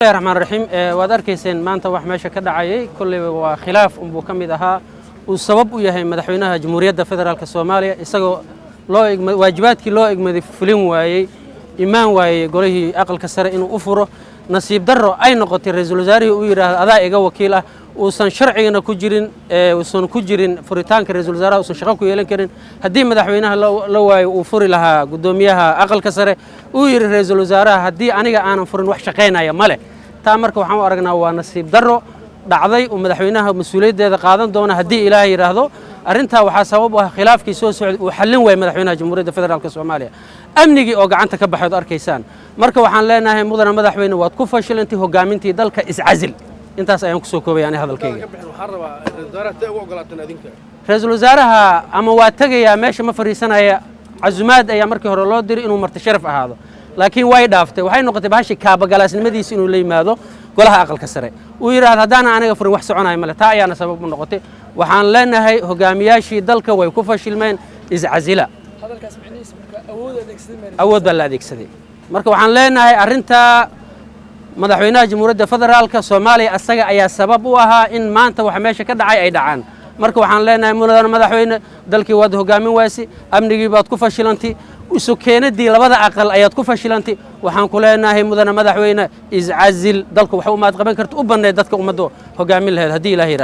الله الرحمن الرحيم وادركيسين maanta wax meesha ka dhacay kulli waa khilaaf uu kamid ahaa uu sabab u yahay madaxweynaha Jamhuuriyadda Federaalka Soomaaliya isagoo waajibaadkii loo igmaday fulin waayay imaan waayay golihii aqalka sare inuu u furo nasiib darro ay noqotay ra'iisul wasaarihi uu yiraahdo adaa iga wakiil ah uusan sharciga ku jirin furitaanka ra'iisul wasaaraha uusan shaqo ku yeelan karin hadii madaxweynaha la waayo uu furi lahaa gudoomiyaha aqalka sare uu yiri ra'iisul wasaaraha hadii aniga aanan furin wax shaqeynaya male taa marka waxaan u aragnaa waa nasiib darro dhacday oo madaxweynaha mas'uuliyaddeeda qaadan doona hadii Ilaahay yiraahdo arinta waxa sabab u ah khilaafkii soo socday oo xallin way madaxweynaha Jamhuuriyadda Federaalka Soomaaliya amnigii oo gacanta ka baxay arkaysaan marka waxaan leenahay mudana madaxweyne waad ku fashilantay hogaamintii dalka iscazil intaas ayaan ku soo koobayaan hadalkayga ra'iisul wasaaraha ama waa tagaya meesha ma fariisanaya azumaad ayaa markii hore loo diray inuu marti sharaf ahaado laakiin way dhaaftay waxay noqotay baashi kaaba galaasnimadiisa inuu la yimaado golaha aqalka sare uu yiraahdo hadaan aniga furin wax soconay male taa ayaana sabab u noqotay waxaan leenahay hogaamiyaashii dalka way ku fashilmeen iscazila hadalkaas micnihiisa marka awood baa la adeegsaday marka waxaan leenahay arinta madaxweynaha Jamhuuriyadda Federaalka Soomaaliya asaga ayaa sabab u ahaa in maanta wax meesha ka dhacay ay dhacaan marka waxaan leenahay mudana madaxweyne dalkii waad hogaamin waasi amnigii baad ku fashilantay isu keenadii labada aqal ayaad ku fashilantay waxaan ku leenahay mudana madaxweyne iscazil dalku wax u maad qaban karto u baneey dadka ummadda hogaamin lahayd hadii Ilaahay yiraahdo